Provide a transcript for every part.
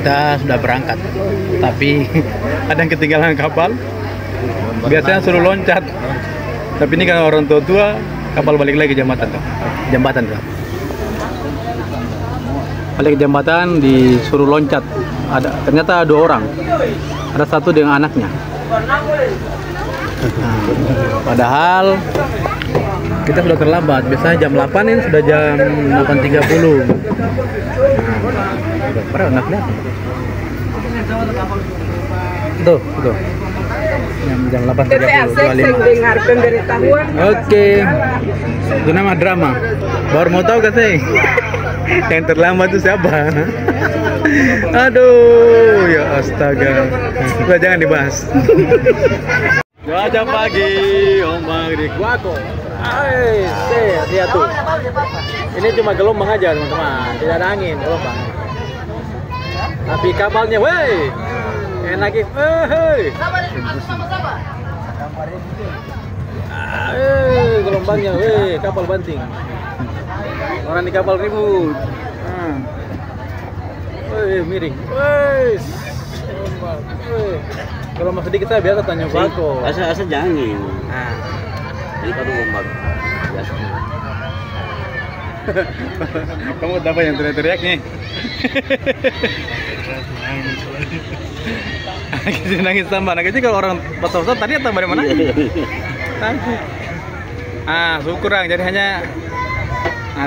Kita sudah berangkat, tapi ada yang ketinggalan kapal. Biasanya suruh loncat, tapi ini kan orang tua kapal balik lagi jembatan tuh. Balik ke jembatan disuruh loncat. Ternyata 2 orang. Ada satu dengan anaknya. Padahal kita sudah terlambat. Biasanya jam 8 ini sudah jam 8.30. Parah anak lihat. Tuh. Jam 8.30. Oke. Itu nama drama. Baru mau tahu gak sih? Yang terlambat itu siapa? Aduh, ya astaga. Udah jangan dibahas. Cuaca pagi, ombak di Kuako. Lihat tuh. Ini cuma gelombang aja teman-teman, tidak ada angin, gelombang. Tapi kapalnya, woi, enak ya, gelombangnya, woi, kapal banting. Orang di kapal ribut. Woi, miring. Woi, gelombang sedikit saya biasa tanya Kuako. Asa jangan. Nah, ini baru ombak. Biasa. Kamu apa yang teriak-teriak nih? Nangis tambah. Nah, kalau orang pasal tadi tambah dari mana? Syukur jadi hanya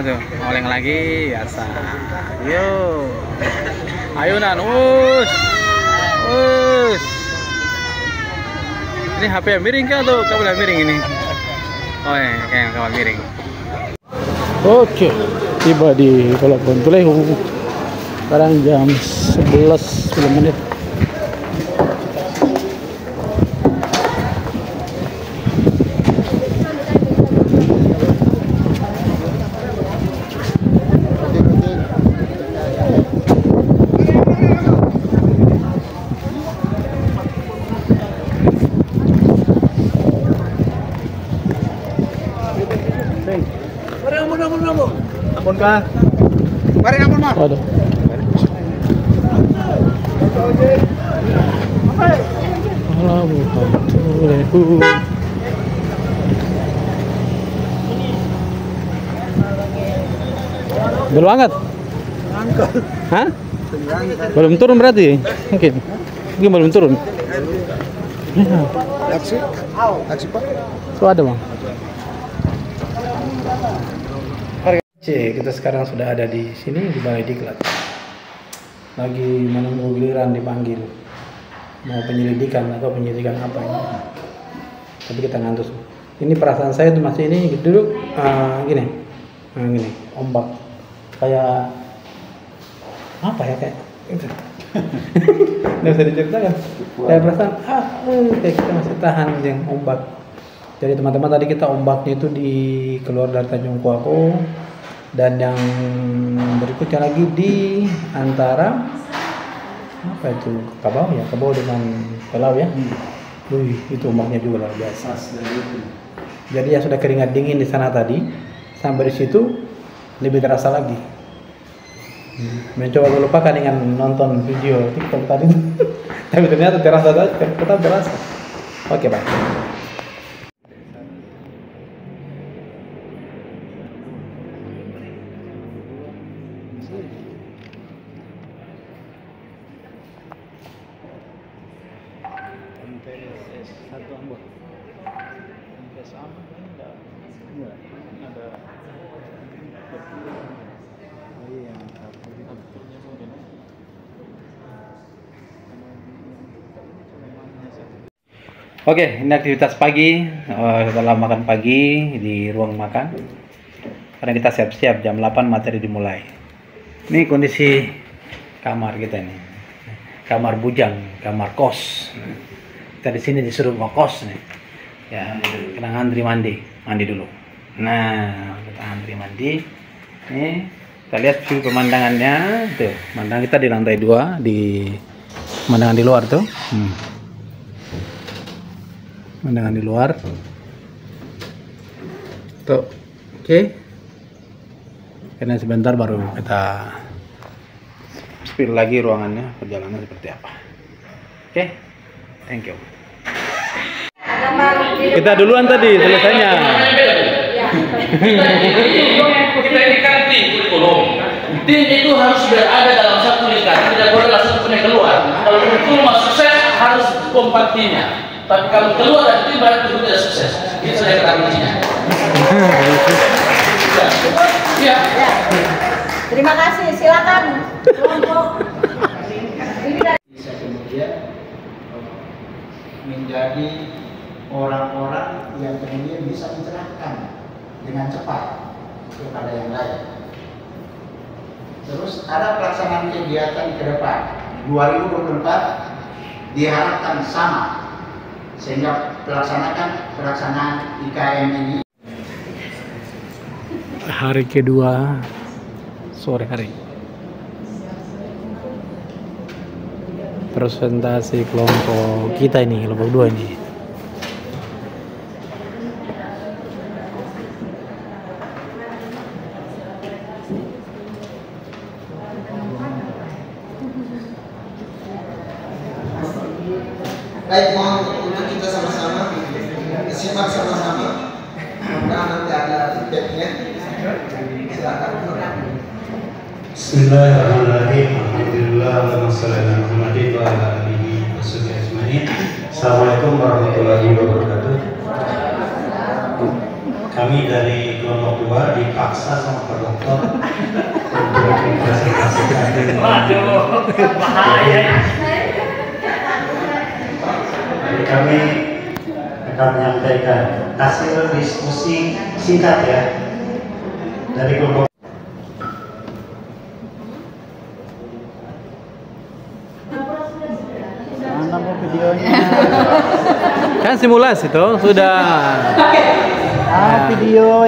tuh, oleng lagi biasa. Ayo us. Ini HP yang miring kah atau kabel yang miring ini? Oh ya, kayak kabel miring. Oke, tiba di Pelabuhan Tulehu. Sekarang jam 11:10. Ampun kah? Mari ampun mas. Aduh. Belum angkat? Angkat. Hah? Belum turun berarti? Mungkin belum turun. Aksi Pak? Itu ada bang. Kita sekarang sudah ada di sini di Balai Diklat. Lagi menunggu giliran dipanggil. Mau penyelidikan atau penyidikan apa ini? Tapi kita ngantuk. Ini perasaan saya tuh masih ini dulu gini, ombak kayak apa ya kayak itu. Nggak bisa diceritakan. Kayak perasaan kayak kita masih tahan yang ombak. Jadi teman-teman tadi kita ombaknya itu di keluar dari Tanjung Kuako. Dan yang berikutnya lagi di antara apa itu Kabau dengan Pelau ya. Itu ombaknya juga luar biasa. Jadi ya sudah keringat dingin di sana tadi, sampai di situ lebih terasa lagi. Mencoba melupakan dengan nonton video TikTok tadi, tapi ternyata tetap terasa. Oke, Pak. satu ambon. Yang sama ini enggak. Ada. Oh iya, yang dapurnya mungkin. Oke, ini aktivitas pagi. Setelah makan pagi di ruang makan. Karena kita siap-siap jam 8 materi dimulai. Ini kondisi kamar kita nih. Kamar bujang, kamar kos. Kita di sini disuruh mau kos nih. Ya, kita ngantri mandi dulu. Nah, kita ngantri mandi. Nih, kita lihat view pemandangannya. Tuh, pemandangan kita di lantai 2 di pemandangan di luar tuh. Pemandangan di luar. Tuh, oke. Karena sebentar baru kita spill lagi ruangannya, perjalanan seperti apa. Oke, thank you. Kita duluan tadi selesainya. Kita ini kan tim kurikulum. Tim itu harus berada dalam satu lingkaran, tidak boleh langsung punya keluar. Kalau betul mau sukses harus kompak timnya. Tapi kalau keluar dari tim berarti itu tidak sukses. Itu saja kata kuncinya. Ya. Terima kasih, silakan. Bisa kemudian menjadi orang-orang yang kemudian bisa mencerahkan dengan cepat kepada yang lain. Terus ada pelaksanaan kegiatan ke depan 2024 diharapkan sama sehingga pelaksanaan IKM ini Hari kedua sore hari. Presentasi kelompok kita ini, kelompok 2 ini. Baik, mohon untuk kita sama-sama simak sama-sama. Maka nanti ada feedbacknya. Silakan. Bismillahirrahmanirrahim. Alhamdulillah wa sallallahu alaihi wa alihi wasallam. Assalamualaikum warahmatullahi wabarakatuh. Kami dari kelompok 2 dipaksa sama Pak Dokter untuk mempresentasikan. Waduh, bahaya. Kami akan menyampaikan hasil diskusi singkat ya dari kelompok. Mana mau videonya? Kan simulasi tuh sudah.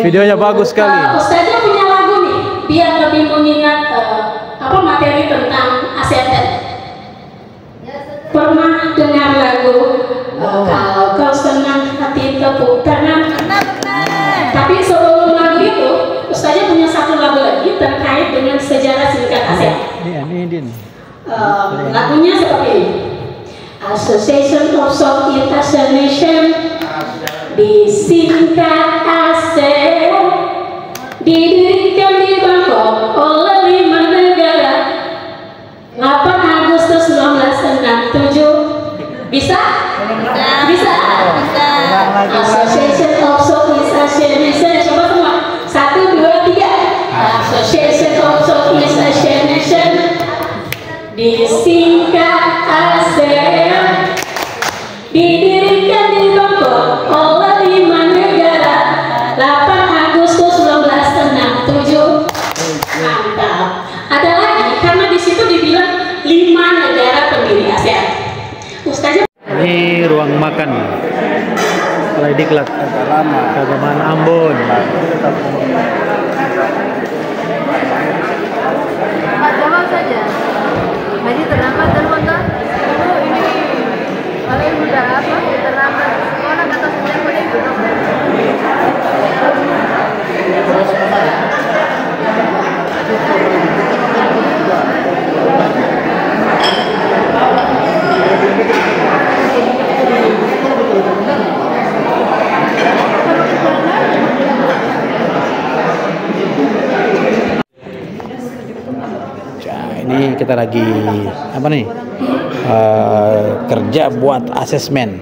Videonya bagus sekali. Ustaznya punya lagu nih, biar lebih mengingat materi tentang ASEAN. Pernah dengar lagu kalau kau senang hati tepuk tangan. Tapi sebelum lagu itu, Ustaznya punya satu lagu lagi terkait dengan sejarah singkat ASEAN. Ini. Lagunya seperti ini. Association of Southeast Asian Nation, disingkat ASEAN, didirikan di Bangkok oleh 5 negara. 8 Agustus 1967. Bisa? Bisa. Association of Southeast Asian Nation. Coba semua. 1, 2, 3. Association of Southeast Asian Nation, disingkat ASEAN, didirikan di Bangkok oleh 5 negara. 8 Agustus 1967. Mantap. Ada lagi karena di situ dibilang 5 negara pendiri ASEAN. Ustaznya. Ini ruang makan. Setelah diklat Keagamaan Ambon. Jawab saja. Jadi terlambat dulu kan? Ini paling udah apa? Terlambat. Orang kata sebenarnya boleh duduk. Ini kita lagi apa nih? Kerja buat asesmen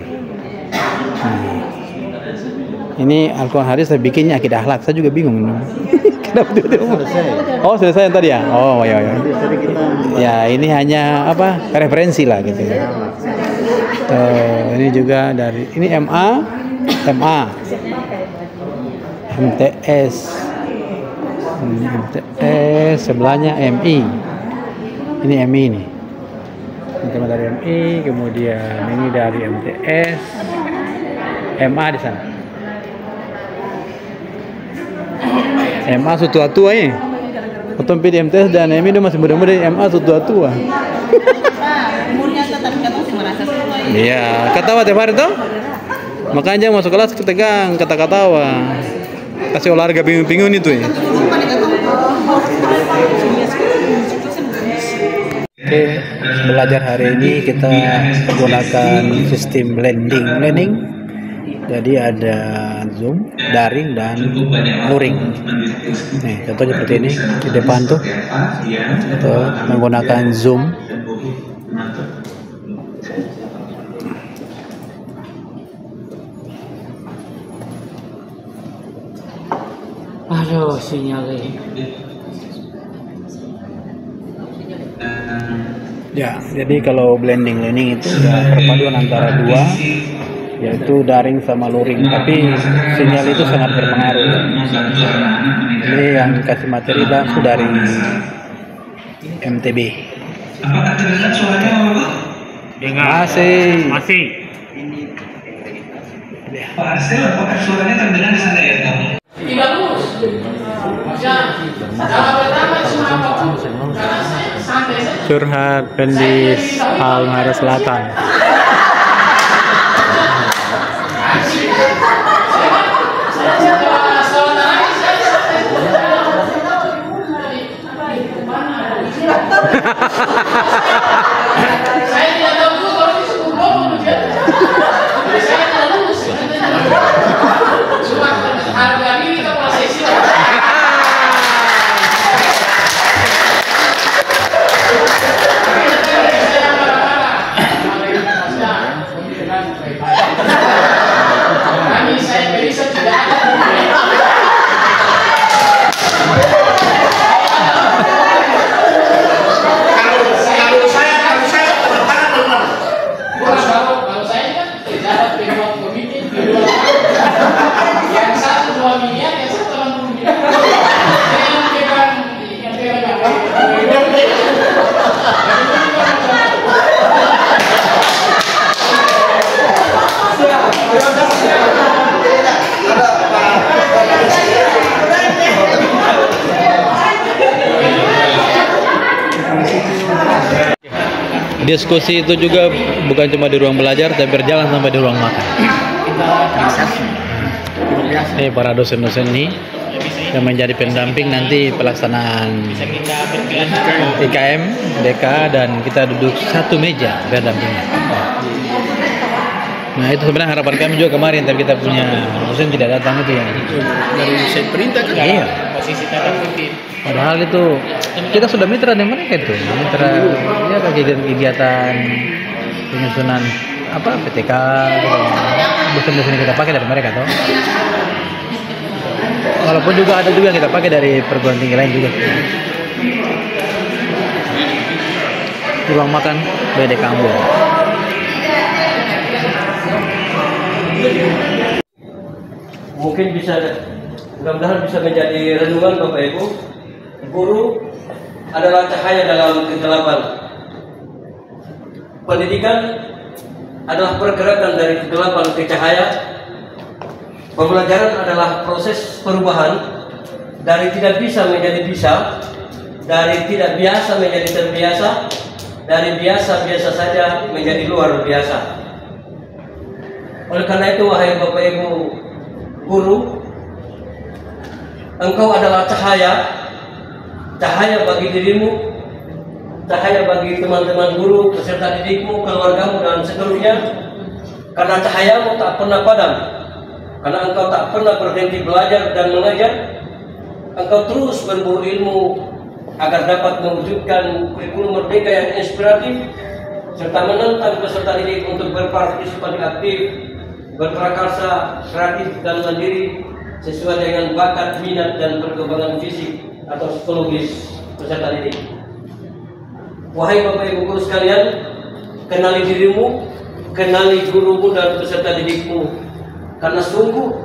Ini Al-Quran hadis saya bikinnya akidah akhlak. Saya juga bingung. Kenapa tiba-tiba? Oh, selesai yang tadi ya? Oh, ya. Ya, ini hanya apa? Referensi lah gitu. Ini juga dari ini MA, MTS. Ini MTS, sebelahnya MI. Ini MI nih. Ini tema dari MI, kemudian ini dari MTS, MA di sana. MA tua-tua ini. Potong di MTS dan MI itu masih muda-muda, MA tua-tua. Umurnya tetap masih merasa tua. Iya, ketawa tiap hari tuh. Makanya masuk kelas ketegang, kata-katawa. Kasih olahraga bingung-bingung itu ya. Oke, belajar hari ini kita gunakan sistem blending learning. Jadi ada Zoom, daring, dan luring. Nih, contohnya seperti ini di depan tuh, menggunakan Zoom. Aduh, sinyalnya. Ya, jadi kalau blending learning itu ya perpaduan antara dua, yaitu daring sama luring. Tapi sinyal itu sangat berpengaruh. Ini yang kasih materi langsung dari MTB. Apakah terdengar suaranya, Bapak? Masih. Pak Astel, apakah suaranya terdengar di sana ya? Tidak lurus. Pertama cuma apapun. Karena saya santai saja. Curhat Pendis Halmahera Selatan. Saya tidak tahu juga kalau ini suku bohong ujian. Saya tidak lulus. Cuma harga ini kita prosesi. Kami saya bisa tidak ada. Kalau saya kan tidak penyebab komite yang satu 2 miliar, yang satu 80 miliar. Diskusi itu juga bukan cuma di ruang belajar, tapi berjalan sampai di ruang makan. Ini para dosen-dosen ini yang menjadi pendamping nanti pelaksanaan IKM, DK, dan kita duduk satu meja berdampingan. Nah, itu sebenarnya harapan kami juga kemarin, tapi kita punya dosen tidak datang itu ya. Dari saya perintah kan? Iya. Posisi tanda kutip. Padahal itu kita sudah mitra dengan mereka itu, mitra ya kegiatan penyusunan apa PTK, dosen-dosen yang kita pakai dari mereka toh. Walaupun juga ada juga yang kita pakai dari perguruan tinggi lain juga. Di ruang makan BD Kampung. Mungkin bisa, mudah-mudahan bisa menjadi renungan Bapak Ibu. Guru adalah cahaya dalam kegelapan. Pendidikan adalah pergerakan dari kegelapan ke cahaya. Pembelajaran adalah proses perubahan dari tidak bisa menjadi bisa, dari tidak biasa menjadi terbiasa, dari biasa-biasa saja menjadi luar biasa. Oleh karena itu, wahai Bapak Ibu guru, engkau adalah cahaya bagi dirimu, cahaya bagi teman-teman guru, peserta didikmu, keluargamu, dan seterusnya. Karena cahayamu tak pernah padam, karena engkau tak pernah berhenti belajar dan mengajar. Engkau terus berburu ilmu agar dapat mewujudkan kurikulum merdeka yang inspiratif, serta menantang peserta didik untuk berpartisipasi aktif berprakarsa, kreatif dan mandiri sesuai dengan bakat, minat dan perkembangan fisik atau psikologis peserta didik. Wahai Bapak Ibu guru sekalian, kenali dirimu, kenali gurumu dan peserta didikmu, karena sungguh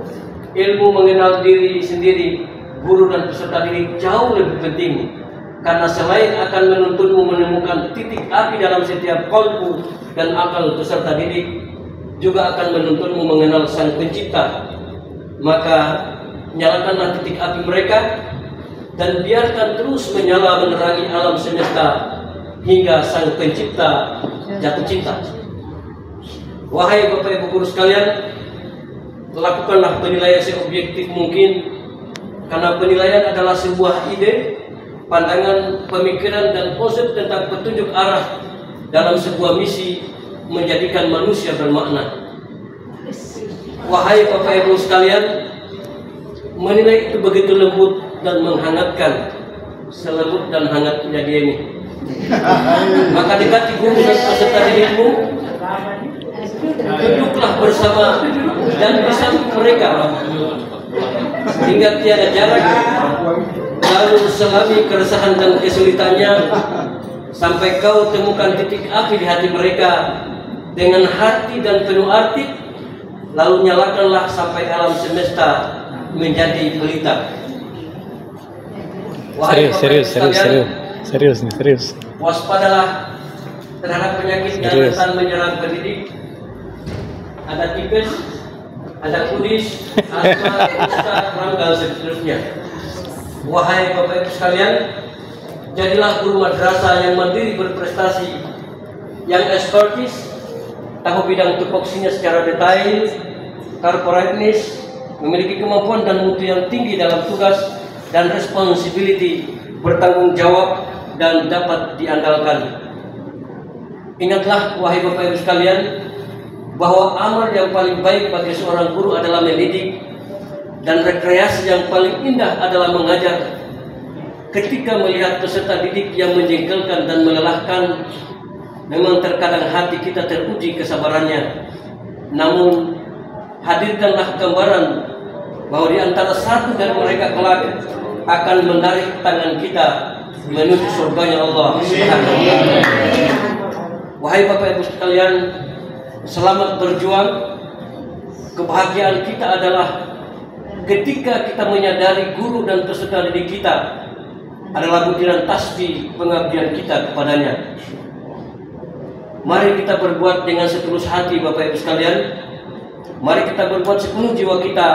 ilmu mengenal diri sendiri, guru dan peserta didik jauh lebih penting. Karena selain akan menuntunmu menemukan titik api dalam setiap kolbu dan akal peserta didik, juga akan menuntunmu mengenal Sang Pencipta. Maka nyalakanlah titik api mereka dan biarkan terus menyala menerangi alam semesta hingga Sang Pencipta jatuh cinta. Wahai Bapak Ibu guru sekalian, lakukanlah penilaian seobjektif mungkin, karena penilaian adalah sebuah ide, pandangan, pemikiran, dan konsep tentang petunjuk arah dalam sebuah misi menjadikan manusia bermakna. Wahai Bapak Ibu sekalian, menilai itu begitu lembut dan menghangatkan, selembut dan hangatnya dia ini. Maka dekati guru dan peserta didikmu, duduklah bersama dan bersama mereka hingga tiada jarak, lalu selami keresahan dan kesulitannya sampai kau temukan titik api di hati mereka dengan hati dan penuh arti, lalu nyalakanlah sampai alam semesta menjadi pelita. Serius. Waspadalah terhadap penyakit yang rentan menyerang pendidik. Ada tipes, ada kudis, asma, kusta, ranggal, seterusnya. Wahai Bapak Ibu sekalian, jadilah guru madrasah yang mandiri berprestasi, yang ekspertis, tahu bidang tupoksinya secara detail, corporateness, memiliki kemampuan dan mutu yang tinggi dalam tugas dan responsibility, bertanggung jawab dan dapat diandalkan. Ingatlah wahai Bapak Ibu sekalian, bahwa amal yang paling baik bagi seorang guru adalah mendidik, dan rekreasi yang paling indah adalah mengajar. Ketika melihat peserta didik yang menjengkelkan dan melelahkan, memang terkadang hati kita teruji kesabarannya. Namun hadirkanlah gambaran bahwa di antara satu dari mereka kelak akan menarik tangan kita menuju surganya Allah Subhanahu wa Ta'ala. Wahai Bapak Ibu sekalian, selamat berjuang. Kebahagiaan kita adalah ketika kita menyadari guru dan peserta didik kita adalah butiran tasbih pengabdian kita kepadanya. Mari kita berbuat dengan setulus hati Bapak Ibu sekalian. Mari kita berbuat sepenuh jiwa kita.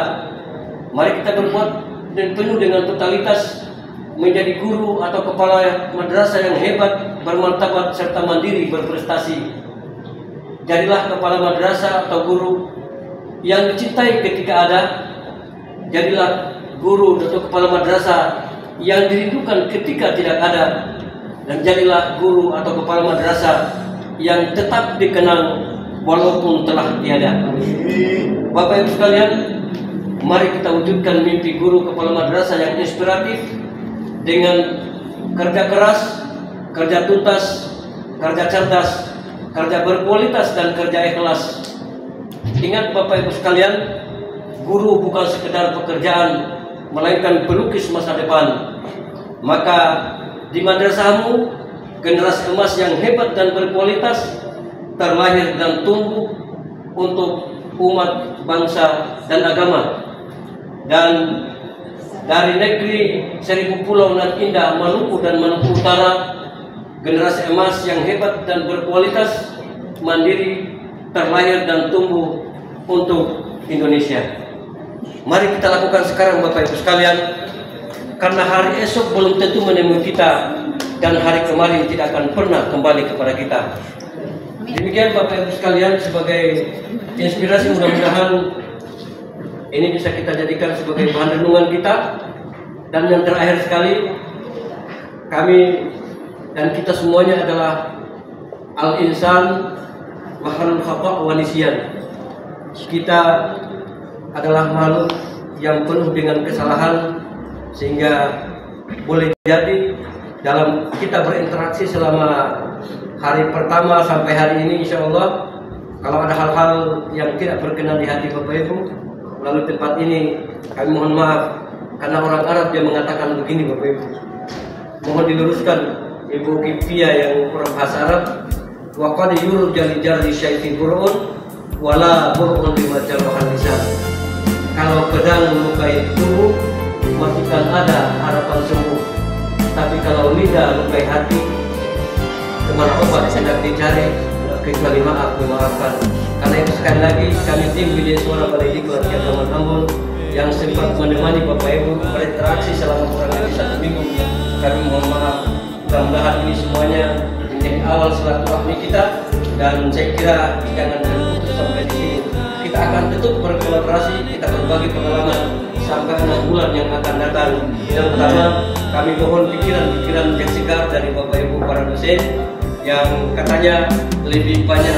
Mari kita berbuat dan penuh dengan totalitas menjadi guru atau kepala madrasah yang hebat, bermartabat serta mandiri berprestasi. Jadilah kepala madrasah atau guru yang dicintai ketika ada. Jadilah guru atau kepala madrasah yang dirindukan ketika tidak ada. Dan jadilah guru atau kepala madrasah yang tetap dikenang walaupun telah tiada. Bapak Ibu sekalian, mari kita wujudkan mimpi guru kepala madrasah yang inspiratif dengan kerja keras, kerja tuntas, kerja cerdas, kerja berkualitas dan kerja ikhlas. Ingat Bapak Ibu sekalian, guru bukan sekedar pekerjaan, melainkan pelukis masa depan. Maka di madrasahmu, generasi emas yang hebat dan berkualitas terlahir dan tumbuh untuk umat, bangsa, dan agama. Dan dari negeri 1000 pulau nan indah Maluku dan Maluku Utara, generasi emas yang hebat dan berkualitas, mandiri, terlahir dan tumbuh untuk Indonesia. Mari kita lakukan sekarang Bapak Ibu sekalian, karena hari esok belum tentu menemui kita, dan hari kemarin tidak akan pernah kembali kepada kita. Demikian Bapak Ibu sekalian, sebagai inspirasi, mudah-mudahan ini bisa kita jadikan sebagai bahan renungan kita. Dan yang terakhir sekali, kami dan kita semuanya adalah al-insan makhluk khata' wa nisyan. Kita adalah makhluk yang penuh dengan kesalahan, sehingga boleh jadi dalam kita berinteraksi selama hari pertama sampai hari ini, insya Allah Kalau ada hal-hal yang tidak berkenan di hati Bapak Ibu, melalui tempat ini kami mohon maaf, karena orang Arab dia mengatakan begini Bapak Ibu. Mohon diluruskan Ibu Kifia yang kurang bahasa Arab. Wa qad yurja li jarri syai'in bur'un wala bur'un lima jarrahan lisan. Kalau pedang melukai tubuh, pastikan ada harapan sembuh. Tapi kalau lidah melukai hati, teman obat sedang dicari, kecuali maaf memaafkan. Karena itu sekali lagi kami tim Widya Suara Balai Diklat Keagamaan Ambon yang sempat menemani Bapak Ibu berinteraksi selama kurang lebih 1 minggu. Kami mohon maaf. Mudah-mudahan ini semuanya menjadi awal silaturahmi kita, dan saya kira jangan terputus sampai di sini. Kita akan tetap berkolaborasi, kita berbagi pengalaman sampai 6 bulan yang akan datang. Yang pertama, kami mohon pikiran-pikiran yang segar dari Bapak Ibu para dosen yang katanya lebih banyak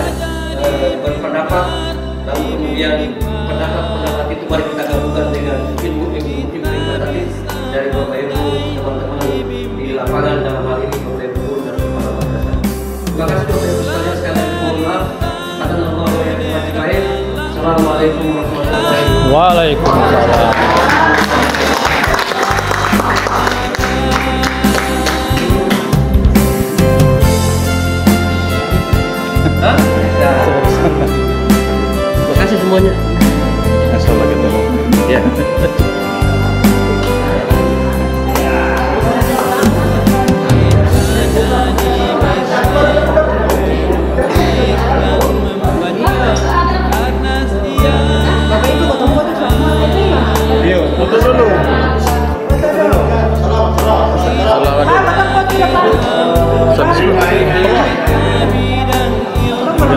berpendapat, lalu kemudian pendapat itu mari kita gabungkan dengan ilmu implementatif dari Bapak Ibu teman-teman di lapangan, dalam hal ini Bapak Ibu dan kepala madrasah. Terima kasih Bapak Ibu sekalian, mohon maaf. Assalamualaikum warahmatullahi wabarakatuh. Waalaikumsalam. Terima kasih semuanya. Assalamualaikum. Ya.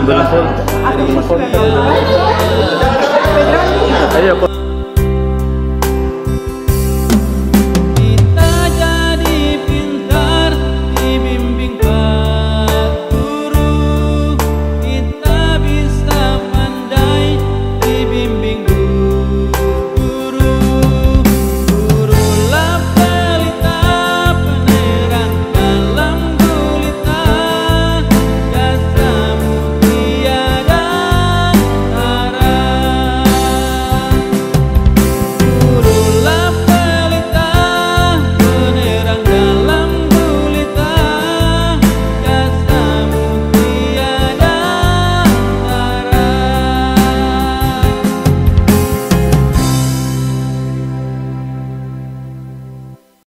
Telepon.